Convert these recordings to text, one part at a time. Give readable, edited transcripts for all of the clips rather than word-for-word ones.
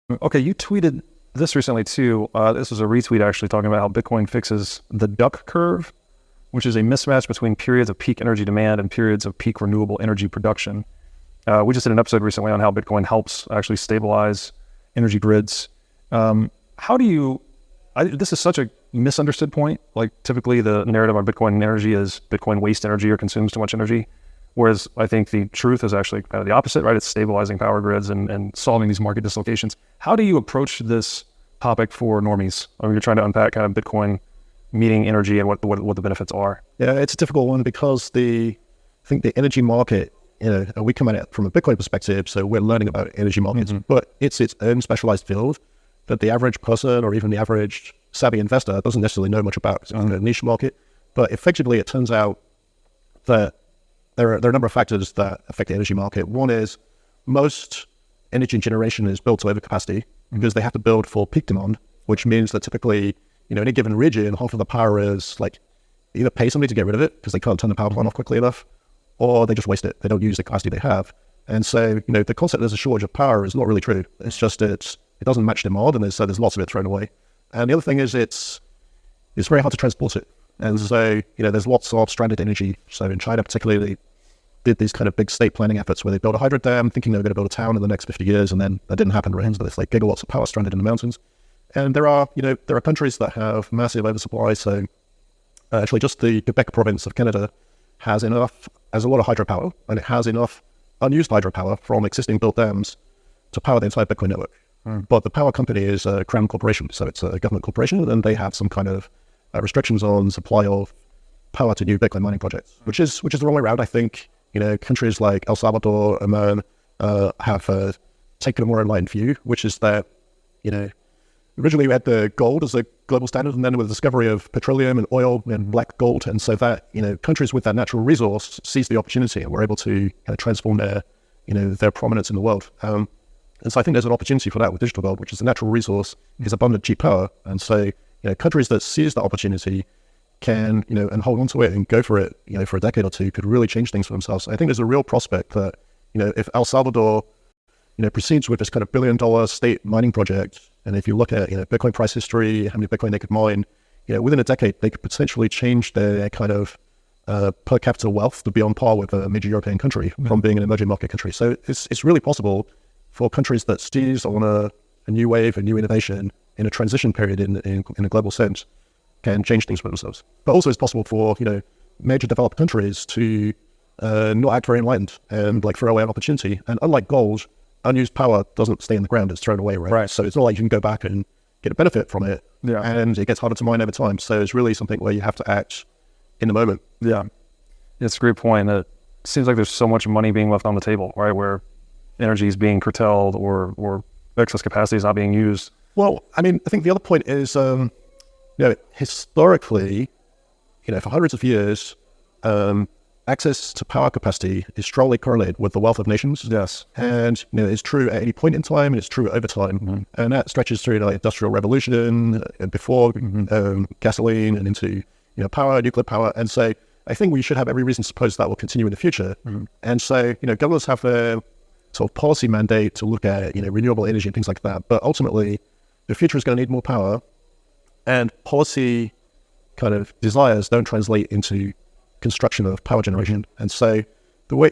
Okay, you tweeted this recently too. This was a retweet actually talking about how Bitcoin fixes the duck curve, which is a mismatch between periods of peak energy demand and periods of peak renewable energy production. We just did an episode recently on how Bitcoin helps actually stabilize energy grids. How do you, this is such a misunderstood point. Like typically the narrative on Bitcoin energy is Bitcoin wastes energy or consumes too much energy. Whereas I think the truth is actually kind of the opposite, right? It's stabilizing power grids and solving these market dislocations. How do you approach this topic for normies? I mean, you're trying to unpack kind of Bitcoin meeting energy and what the benefits are. Yeah, it's a difficult one because I think the energy market, we come at it from a Bitcoin perspective, so we're learning about energy markets, but it's its own specialized field that the average person or even the average savvy investor doesn't necessarily know much about. It's a niche market, but effectively it turns out that there are a number of factors that affect the energy market. One is most energy generation is built to overcapacity because they have to build for peak demand, which means that typically, in a given region, half of the power is like either pay somebody to get rid of it because they can't turn the power plant off quickly enough, or they just waste it. They don't use the capacity they have. And so, the concept there's a shortage of power is not really true. It's just it doesn't match demand, and there's lots of it thrown away. And the other thing is it's very hard to transport it. And so, there's lots of stranded energy. So in China particularly, they did these kind of big state planning efforts where they built a hydro dam thinking they were going to build a town in the next 50 years, and then that didn't happen, right? So there's like gigawatts of power stranded in the mountains. And there are countries that have massive oversupply. So actually just the Quebec province of Canada has a lot of hydropower, and it has enough unused hydropower from existing built dams to power the entire Bitcoin network. But the power company is a crown corporation, so it's a government corporation, and they have some kind of restrictions on supply of power to new Bitcoin mining projects, which is the wrong way around. I think countries like El Salvador, Oman have taken a more enlightened view, which is that originally we had the gold as a global standard, and then with the discovery of petroleum and oil and black gold, and so that countries with that natural resource seized the opportunity and were able to kind of transform their prominence in the world. And so I think there's an opportunity for that with digital gold, which is a natural resource, is abundant, cheap power. And so, countries that seize that opportunity can, and hold on to it and go for it, for a decade or two, could really change things for themselves. I think there's a real prospect that, if El Salvador, proceeds with this kind of $1 billion state mining project, and if you look at, Bitcoin price history, how many Bitcoin they could mine, within a decade, they could potentially change their kind of per capita wealth to be on par with a major European country from being an emerging market country. So it's really possible for countries that seize on a new wave, a new innovation in a transition period in a global sense, can change things for themselves. But also it's possible for, major developed countries to not act very enlightened and like throw away an opportunity. And unlike gold, unused power doesn't stay in the ground, it's thrown away, right? So it's not like you can go back and get a benefit from it. Yeah. And it gets harder to mine over time. So it's really something where you have to act in the moment. Yeah. It's a great point. It seems like there's so much money being left on the table, right? Where energy is being curtailed or excess capacity is not being used. Well, I mean, I think the other point is, historically, for hundreds of years, access to power capacity is strongly correlated with the wealth of nations. Yes. And, it's true at any point in time, and it's true over time. And that stretches through the Industrial Revolution, and before gasoline, and into, power, nuclear power. And so I think we should have every reason to suppose that will continue in the future. And so, governments have their sort of policy mandate to look at, renewable energy and things like that. But ultimately, the future is going to need more power, and policy kind of desires don't translate into construction of power generation. And so the way,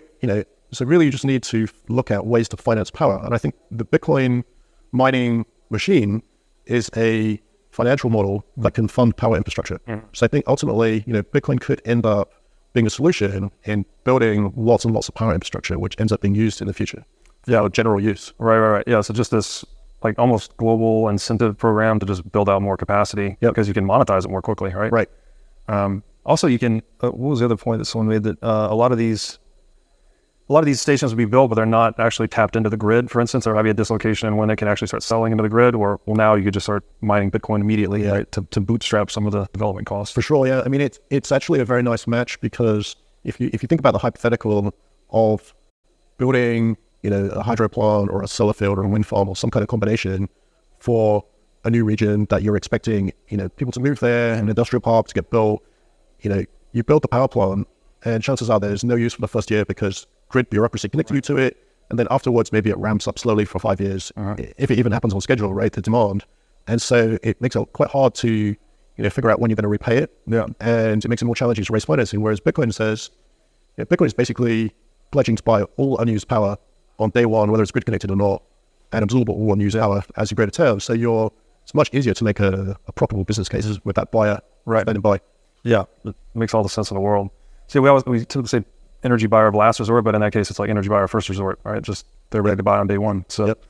so really you just need to look at ways to finance power. And I think the Bitcoin mining machine is a financial model that can fund power infrastructure. So I think ultimately, Bitcoin could end up being a solution in building lots and lots of power infrastructure, which ends up being used in the future. Yeah, general use. Right. Yeah, so just this like almost global incentive program to just build out more capacity because you can monetize it more quickly, right? Right. Also, you can. What was the other point that someone made? That a lot of these stations will be built, but they're not actually tapped into the grid. For instance, there might be a dislocation in when they can actually start selling into the grid. Or now you could just start mining Bitcoin immediately, right, to bootstrap some of the development costs. For sure, yeah. I mean, it's actually a very nice match because if you think about the hypothetical of building, a hydro plant or a solar field or a wind farm or some kind of combination for a new region that you're expecting, people to move there, an industrial park to get built. You build the power plant, and chances are there's no use for the first year because grid bureaucracy connects you to it. And then afterwards, maybe it ramps up slowly for 5 years, if it even happens on schedule, right? The demand. And so it makes it quite hard to, figure out when you're going to repay it. Yeah. And it makes it more challenging to raise financing. Whereas Bitcoin says, Bitcoin is basically pledging to buy all unused power on day one, whether it's grid connected or not, and absorb all unused power as you go to term. So it's much easier to make a profitable business cases with that buyer spend and buy. Yeah, it makes all the sense in the world. See, we typically say energy buyer of last resort, but in that case, it's like energy buyer of first resort, right? Just they're ready to buy on day one. So. Yep.